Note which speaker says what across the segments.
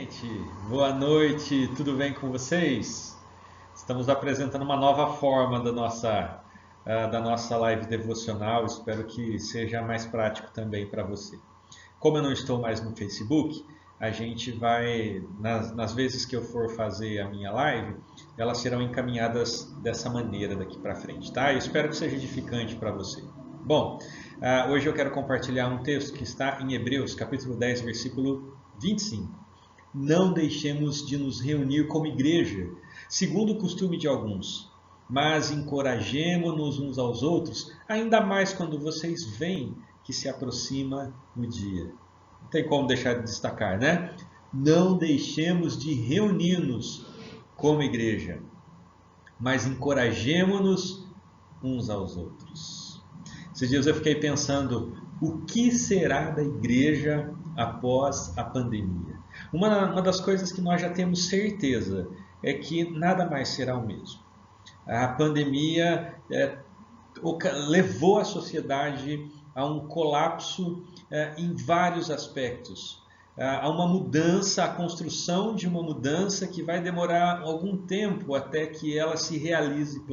Speaker 1: gente! Boa noite, tudo bem com vocês? Estamos apresentando uma nova forma da nossa live devocional, espero que seja mais prático também para você. Como eu não estou mais no Facebook, a gente vai, nas vezes que eu for fazer a minha live, elas serão encaminhadas dessa maneira daqui para frente, tá? Eu espero que seja edificante para você. Bom, hoje eu quero compartilhar um texto que está em Hebreus, capítulo 10, versículo 25. Não deixemos de nos reunir como igreja, segundo o costume de alguns, mas encorajemo-nos uns aos outros, ainda mais quando vocês veem que se aproxima o dia. Não tem como deixar de destacar, né? Não deixemos de reunir-nos como igreja, mas encorajemo-nos uns aos outros. Esses dias eu fiquei pensando, o que será da igreja após a pandemia? Uma das coisas que nós já temos certeza é que nada mais será o mesmo. A pandemia levou a sociedade a um colapso em vários aspectos. Há uma mudança, a construção de uma mudança que vai demorar algum tempo até que ela se realize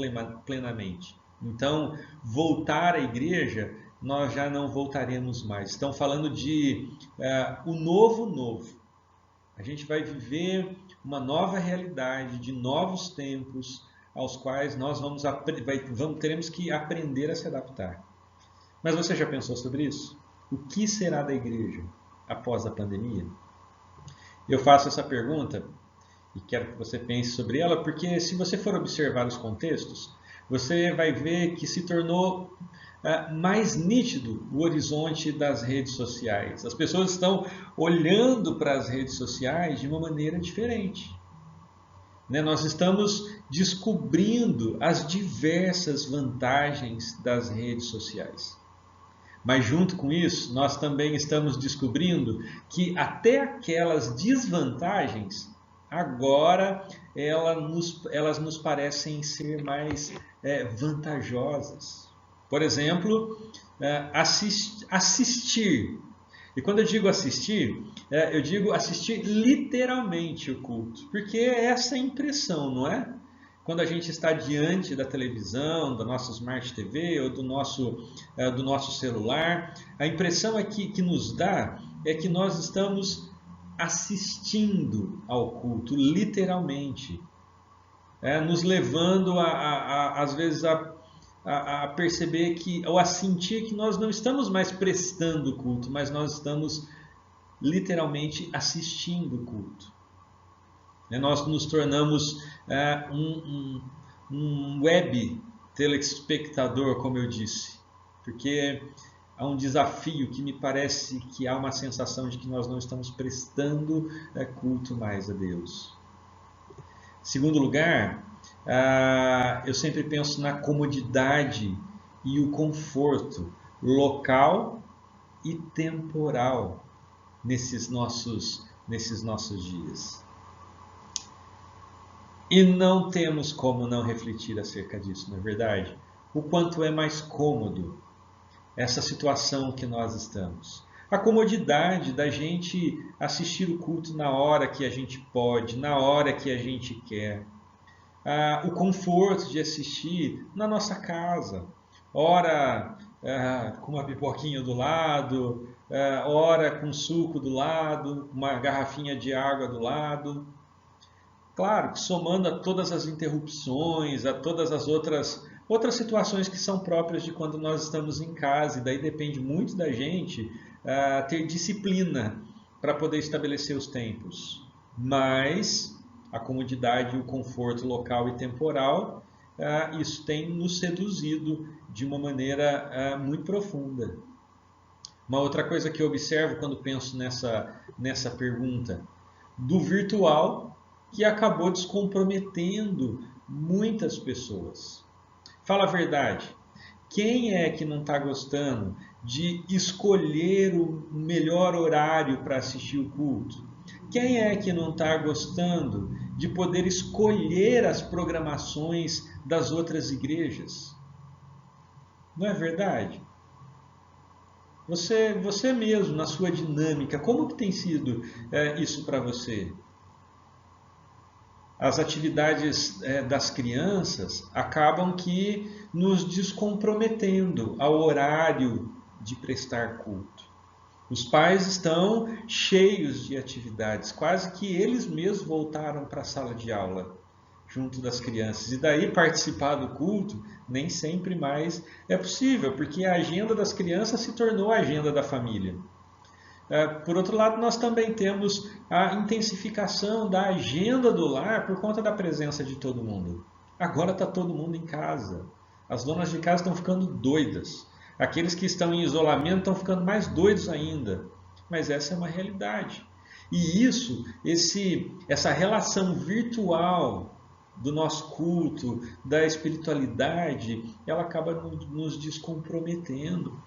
Speaker 1: plenamente. Então, voltar à igreja, nós já não voltaremos mais. Estão falando de o novo. A gente vai viver uma nova realidade, de novos tempos, aos quais nós teremos que aprender a se adaptar. Mas você já pensou sobre isso? O que será da igreja após a pandemia? Eu faço essa pergunta e quero que você pense sobre ela, porque se você for observar os contextos, você vai ver que se tornou mais nítido o horizonte das redes sociais. As pessoas estão olhando para as redes sociais de uma maneira diferente. Nós estamos descobrindo as diversas vantagens das redes sociais. Mas junto com isso, nós também estamos descobrindo que até aquelas desvantagens, agora elas nos parecem ser mais vantajosas. Por exemplo, assistir. E quando eu digo assistir, eu digo assistir literalmente o culto, porque é essa a impressão, não é? Quando a gente está diante da televisão, da nossa Smart TV ou do nosso celular, a impressão que nos dá é que nós estamos assistindo ao culto, literalmente, nos levando às vezes a perceber ou a sentir que nós não estamos mais prestando culto, mas nós estamos literalmente assistindo o culto. Nós nos tornamos um web telespectador, como eu disse, porque há um desafio que me parece que há uma sensação de que nós não estamos prestando culto mais a Deus. Segundo lugar, eu sempre penso na comodidade e o conforto local e temporal nesses nossos dias. E não temos como não refletir acerca disso, não é verdade? O quanto é mais cômodo essa situação que nós estamos. A comodidade da gente assistir o culto na hora que a gente pode, na hora que a gente quer. O conforto de assistir na nossa casa. Ora com uma pipoquinha do lado, ora com suco do lado, uma garrafinha de água do lado. Claro que somando a todas as interrupções, a todas as outras situações que são próprias de quando nós estamos em casa, e daí depende muito da gente ter disciplina para poder estabelecer os tempos. Mas a comodidade e o conforto local e temporal, isso tem nos seduzido de uma maneira muito profunda. Uma outra coisa que eu observo quando penso nessa pergunta, do virtual, que acabou descomprometendo muitas pessoas. Fala a verdade, quem é que não está gostando de escolher o melhor horário para assistir o culto? Quem é que não está gostando de poder escolher as programações das outras igrejas? Não é verdade? Você mesmo, na sua dinâmica, como que tem sido isso para você? as atividades das crianças acabam que nos descomprometendo ao horário de prestar culto. Os pais estão cheios de atividades, quase que eles mesmos voltaram para a sala de aula junto das crianças. E daí participar do culto nem sempre mais é possível, porque a agenda das crianças se tornou a agenda da família. Por outro lado, nós também temos a intensificação da agenda do lar por conta da presença de todo mundo. Agora está todo mundo em casa. As donas de casa estão ficando doidas. Aqueles que estão em isolamento estão ficando mais doidos ainda. Mas essa é uma realidade. E essa relação virtual do nosso culto, da espiritualidade, ela acaba nos descomprometendo.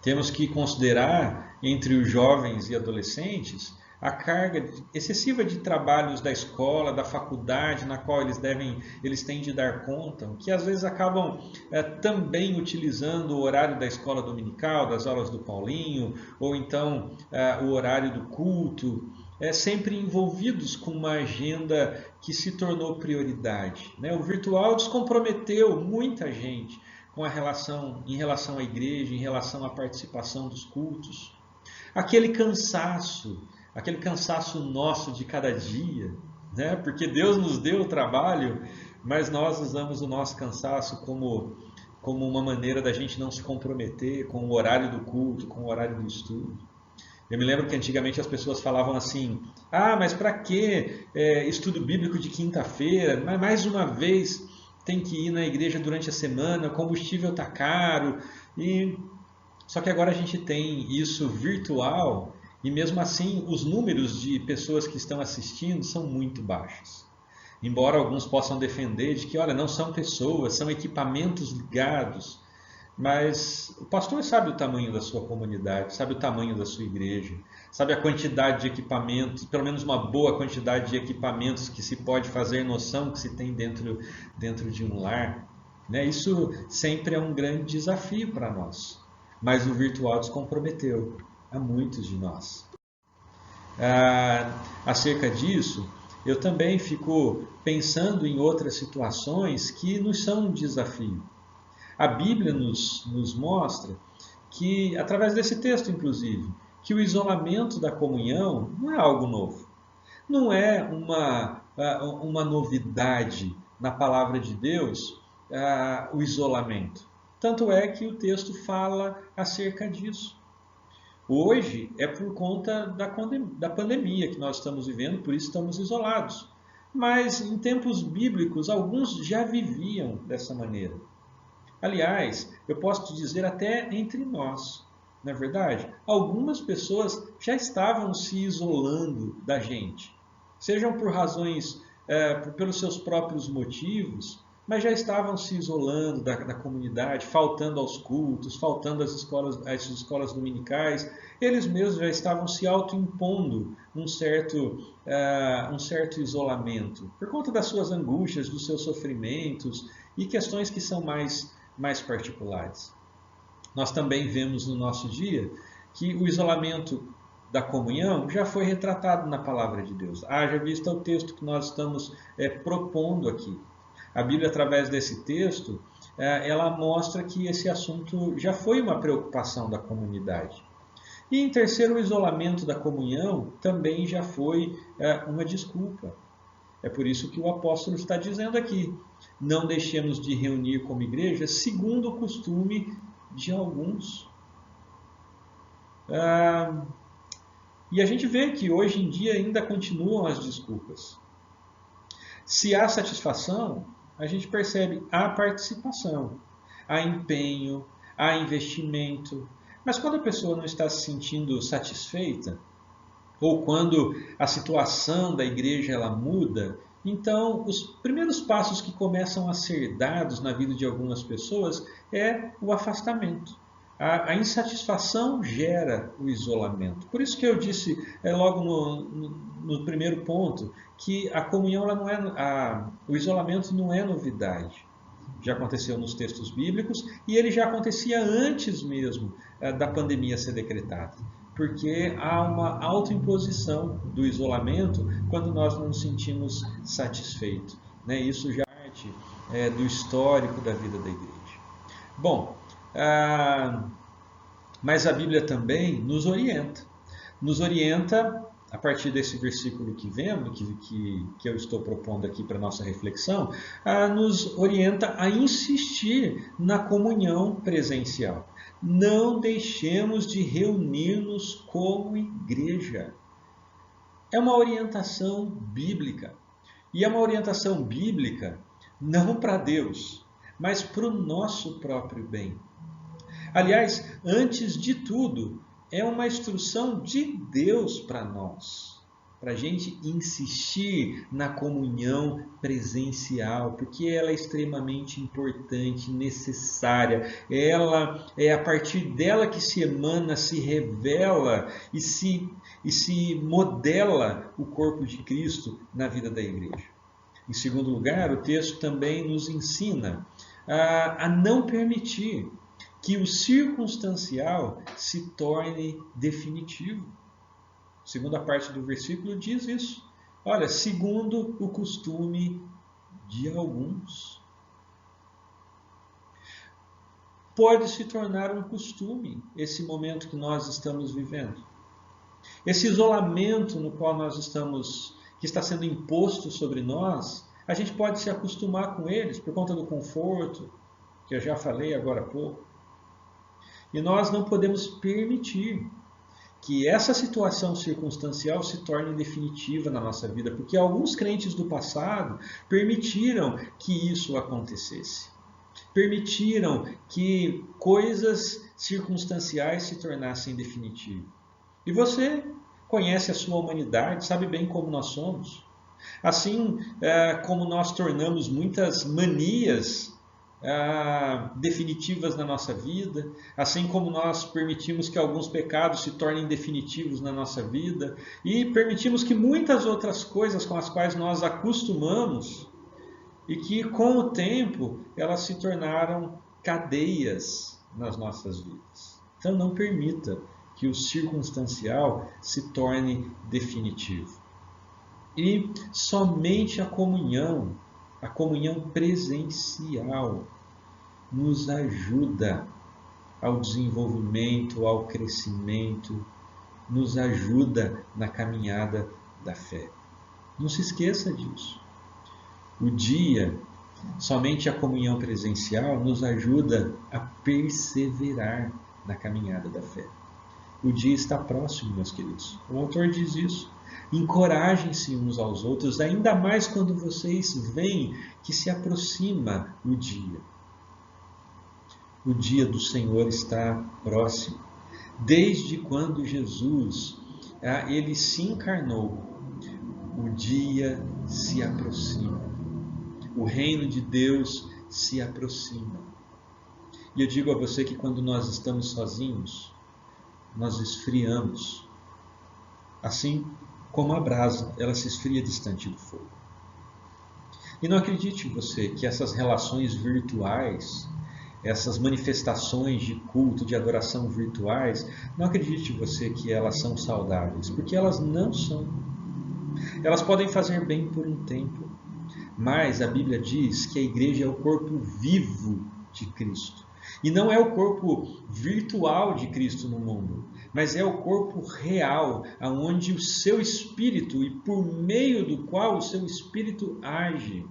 Speaker 1: Temos que considerar, entre os jovens e adolescentes, a carga excessiva de trabalhos da escola, da faculdade, na qual eles têm de dar conta, que às vezes acabam também utilizando o horário da escola dominical, das aulas do Paulinho, ou então o horário do culto, sempre envolvidos com uma agenda que se tornou prioridade. O virtual descomprometeu muita gente em relação à igreja, em relação à participação dos cultos. Aquele cansaço nosso de cada dia, porque Deus nos deu o trabalho, mas nós usamos o nosso cansaço como uma maneira da gente não se comprometer com o horário do culto, com o horário do estudo. Eu me lembro que antigamente as pessoas falavam assim, mas para que estudo bíblico de quinta-feira? Mas mais uma vez tem que ir na igreja durante a semana, o combustível está caro. Só que agora a gente tem isso virtual e mesmo assim os números de pessoas que estão assistindo são muito baixos. Embora alguns possam defender de que, olha, não são pessoas, são equipamentos ligados. Mas o pastor sabe o tamanho da sua comunidade, sabe o tamanho da sua igreja, sabe a quantidade de equipamentos, pelo menos uma boa quantidade de equipamentos que se pode fazer noção que se tem dentro de um lar. Isso sempre é um grande desafio para nós, mas o virtual descomprometeu a muitos de nós. Acerca disso, eu também fico pensando em outras situações que nos são um desafio. A Bíblia nos mostra que, através desse texto inclusive, que o isolamento da comunhão não é algo novo. Não é uma novidade na palavra de Deus, o isolamento. Tanto é que o texto fala acerca disso. Hoje é por conta da pandemia que nós estamos vivendo, por isso estamos isolados. Mas em tempos bíblicos, alguns já viviam dessa maneira. Aliás, eu posso te dizer até entre nós, não é verdade? Algumas pessoas já estavam se isolando da gente, sejam por razões, pelos seus próprios motivos, mas já estavam se isolando da comunidade, faltando aos cultos, faltando às escolas dominicais. Eles mesmos já estavam se autoimpondo um certo isolamento, por conta das suas angústias, dos seus sofrimentos e questões que são mais particulares. Nós também vemos no nosso dia que o isolamento da comunhão já foi retratado na palavra de Deus. Haja vista o texto que nós estamos propondo aqui. A Bíblia, através desse texto, ela mostra que esse assunto já foi uma preocupação da comunidade. E em terceiro, o isolamento da comunhão também já foi uma desculpa. É por isso que o apóstolo está dizendo aqui, não deixemos de reunir como igreja segundo o costume de alguns. E a gente vê que hoje em dia ainda continuam as desculpas. Se há satisfação, a gente percebe há participação, há empenho, há investimento. Mas quando a pessoa não está se sentindo satisfeita, ou quando a situação da igreja ela muda, então os primeiros passos que começam a ser dados na vida de algumas pessoas é o afastamento. A insatisfação gera o isolamento. Por isso que eu disse logo no primeiro ponto que a comunhão ela não o isolamento não é novidade. Já aconteceu nos textos bíblicos e ele já acontecia antes mesmo da pandemia ser decretada. porque há uma autoimposição do isolamento quando nós não nos sentimos satisfeitos, né? Isso já é parte do histórico da vida da igreja. Bom, mas a Bíblia também nos orienta a partir desse versículo que vemos, que eu estou propondo aqui para nossa reflexão, nos orienta a insistir na comunhão presencial. Não deixemos de reunir-nos como igreja. É uma orientação bíblica. E é uma orientação bíblica não para Deus, mas para o nosso próprio bem. Aliás, antes de tudo, é uma instrução de Deus para nós, para a gente insistir na comunhão presencial, porque ela é extremamente importante, necessária. Ela é a partir dela que se emana, se revela e se modela o corpo de Cristo na vida da igreja. Em segundo lugar, o texto também nos ensina a não permitir que o circunstancial se torne definitivo. A segunda parte do versículo diz isso. Olha, segundo o costume de alguns. Pode se tornar um costume esse momento que nós estamos vivendo. Esse isolamento no qual nós estamos, que está sendo imposto sobre nós, a gente pode se acostumar com eles por conta do conforto, que eu já falei agora há pouco. E nós não podemos permitir que essa situação circunstancial se torne definitiva na nossa vida, porque alguns crentes do passado permitiram que isso acontecesse. Permitiram que coisas circunstanciais se tornassem definitivas. E você conhece a sua humanidade, sabe bem como nós somos. Assim como nós tornamos muitas manias definitivas na nossa vida, assim como nós permitimos que alguns pecados se tornem definitivos na nossa vida e permitimos que muitas outras coisas com as quais nós acostumamos e que com o tempo elas se tornaram cadeias nas nossas vidas. Então não permita que o circunstancial se torne definitivo. E somente a comunhão presencial nos ajuda ao desenvolvimento, ao crescimento, nos ajuda na caminhada da fé. Não se esqueça disso. Somente a comunhão presencial nos ajuda a perseverar na caminhada da fé. O dia está próximo, meus queridos. O autor diz isso. Encorajem-se uns aos outros, ainda mais quando vocês veem que se aproxima o dia. O dia do Senhor está próximo. Desde quando Jesus ele se encarnou, o dia se aproxima. O reino de Deus se aproxima. E eu digo a você que quando nós estamos sozinhos, nós esfriamos. Assim como a brasa, ela se esfria distante do fogo. E não acredite você que essas relações virtuais, essas manifestações de culto, de adoração virtuais, não acredite você que elas são saudáveis, porque elas não são. Elas podem fazer bem por um tempo, mas a Bíblia diz que a igreja é o corpo vivo de Cristo. E não é o corpo virtual de Cristo no mundo, mas é o corpo real, onde o seu espírito, e por meio do qual o seu espírito age.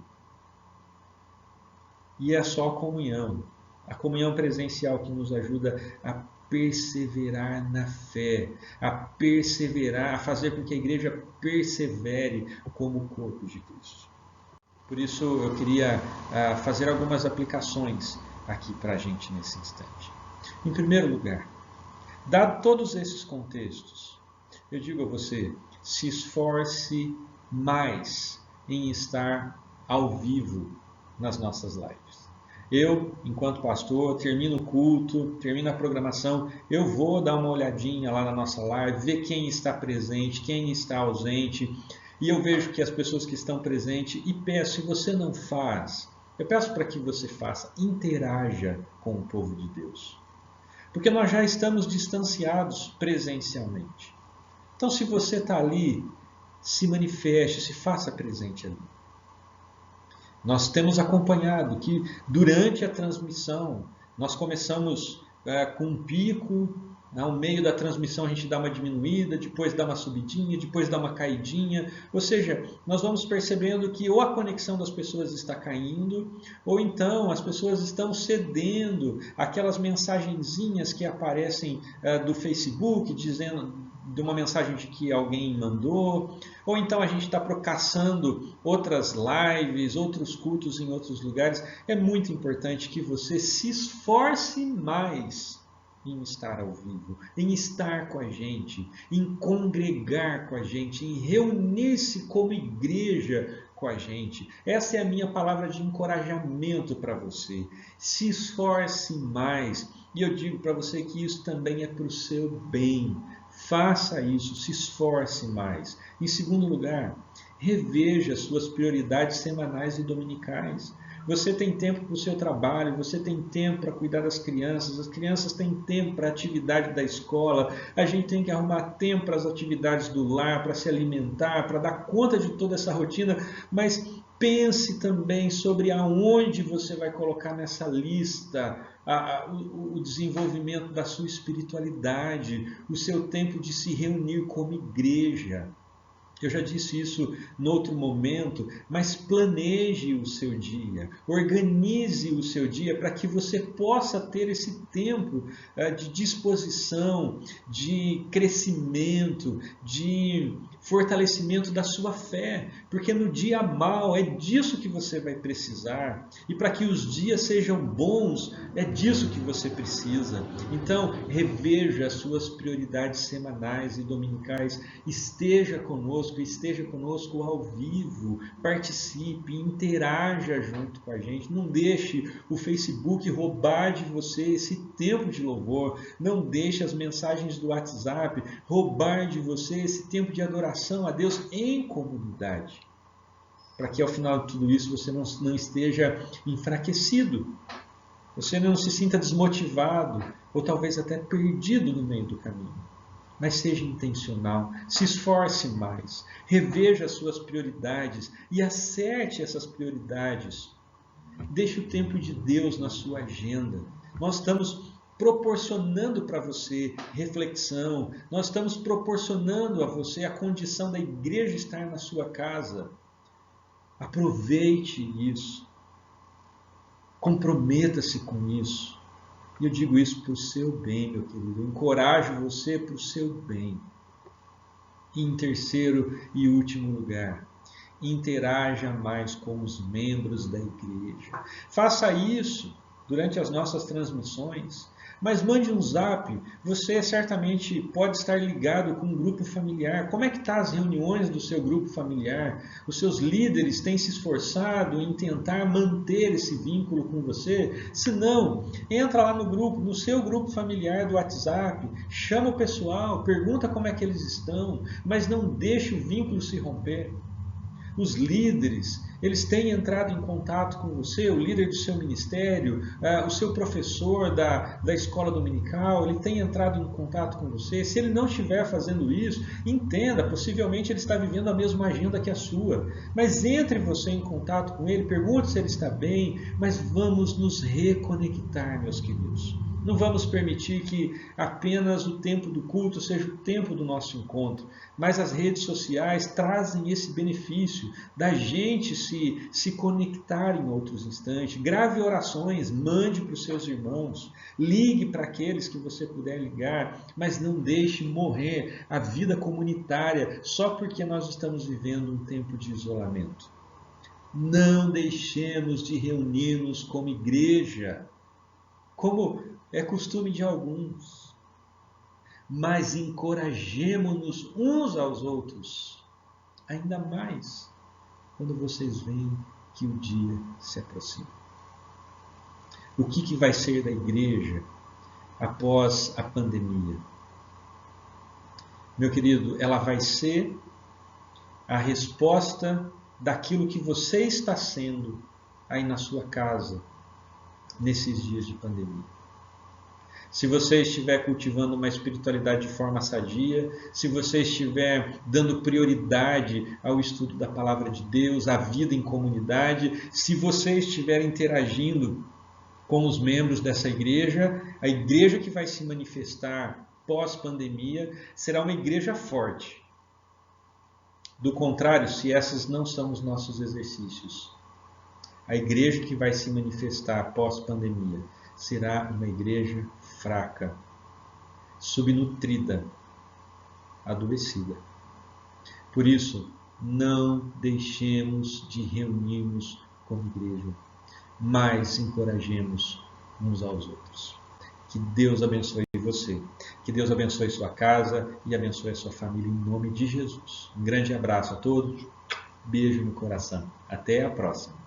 Speaker 1: E é só a comunhão presencial que nos ajuda a perseverar na fé, a perseverar, a fazer com que a igreja persevere como o corpo de Cristo. Por isso eu queria fazer algumas aplicações aqui para a gente nesse instante. Em primeiro lugar, dado todos esses contextos, eu digo a você, se esforce mais em estar ao vivo nas nossas lives. Eu, enquanto pastor, termino o culto, termino a programação, eu vou dar uma olhadinha lá na nossa live, ver quem está presente, quem está ausente, e eu vejo que as pessoas que estão presentes, e peço, se você não faz, eu peço para que você faça, interaja com o povo de Deus. porque nós já estamos distanciados presencialmente. Então, se você está ali, se manifeste, se faça presente ali. Nós temos acompanhado que durante a transmissão, nós começamos com um pico, ao meio da transmissão a gente dá uma diminuída, depois dá uma subidinha, depois dá uma caidinha. Ou seja, nós vamos percebendo que ou a conexão das pessoas está caindo, ou então as pessoas estão cedendo aquelas mensagenzinhas que aparecem do Facebook, dizendo de uma mensagem de que alguém mandou, ou então a gente está caçando outras lives, outros cultos em outros lugares. É muito importante que você se esforce mais em estar ao vivo, em estar com a gente, em congregar com a gente, em reunir-se como igreja com a gente. Essa é a minha palavra de encorajamento para você. Se esforce mais. E eu digo para você que isso também é para o seu bem. Faça isso, se esforce mais. Em segundo lugar, reveja suas prioridades semanais e dominicais. Você tem tempo para o seu trabalho, você tem tempo para cuidar das crianças, as crianças têm tempo para a atividade da escola, a gente tem que arrumar tempo para as atividades do lar, para se alimentar, para dar conta de toda essa rotina, mas pense também sobre aonde você vai colocar nessa lista o desenvolvimento da sua espiritualidade, o seu tempo de se reunir como igreja. Eu já disse isso em outro momento, mas planeje o seu dia, organize o seu dia para que você possa ter esse tempo de disposição, de crescimento, de fortalecimento da sua fé, porque no dia mau é disso que você vai precisar, e para que os dias sejam bons, é disso que você precisa. Então, reveja as suas prioridades semanais e dominicais, esteja conosco ao vivo, participe, interaja junto com a gente, não deixe o Facebook roubar de você esse tempo de louvor, não deixe as mensagens do WhatsApp roubar de você esse tempo de adoração a Deus em comunidade, para que ao final de tudo isso você não esteja enfraquecido, você não se sinta desmotivado ou talvez até perdido no meio do caminho. Mas seja intencional, se esforce mais, reveja as suas prioridades e acerte essas prioridades. Deixe o tempo de Deus na sua agenda. Nós estamos proporcionando para você reflexão, nós estamos proporcionando a você a condição da igreja estar na sua casa. Aproveite isso, comprometa-se com isso. E eu digo isso para o seu bem, meu querido, eu encorajo você para o seu bem. E em terceiro e último lugar, interaja mais com os membros da igreja. Faça isso durante as nossas transmissões, mas mande um zap. Você certamente pode estar ligado com um grupo familiar. Como é que estão as reuniões do seu grupo familiar? Os seus líderes têm se esforçado em tentar manter esse vínculo com você? Se não, entra lá no grupo, no seu grupo familiar do WhatsApp, chama o pessoal, pergunta como é que eles estão, mas não deixe o vínculo se romper. Os líderes, eles têm entrado em contato com você, o líder do seu ministério, o seu professor da escola dominical, ele tem entrado em contato com você. Se ele não estiver fazendo isso, entenda, possivelmente ele está vivendo a mesma agenda que a sua. Mas entre você em contato com ele, pergunte se ele está bem, mas vamos nos reconectar, meus queridos. Não vamos permitir que apenas o tempo do culto seja o tempo do nosso encontro, mas as redes sociais trazem esse benefício da gente se conectar em outros instantes. Grave orações, mande para os seus irmãos, ligue para aqueles que você puder ligar, mas não deixe morrer a vida comunitária só porque nós estamos vivendo um tempo de isolamento. Não deixemos de reunir-nos como igreja, como é costume de alguns, mas encorajemo-nos uns aos outros, ainda mais quando vocês veem que o dia se aproxima. O que vai ser da igreja após a pandemia? Meu querido, ela vai ser a resposta daquilo que você está sendo aí na sua casa, nesses dias de pandemia. se você estiver cultivando uma espiritualidade de forma sadia, se você estiver dando prioridade ao estudo da palavra de Deus, à vida em comunidade, se você estiver interagindo com os membros dessa igreja, a igreja que vai se manifestar pós-pandemia será uma igreja forte. Do contrário, se esses não são os nossos exercícios, a igreja que vai se manifestar pós-pandemia será uma igreja fraca, subnutrida, adoecida. Por isso, não deixemos de reunirmos como igreja, mas encorajemos uns aos outros. Que Deus abençoe você, que Deus abençoe sua casa e abençoe a sua família em nome de Jesus. Um grande abraço a todos, beijo no coração. Até a próxima.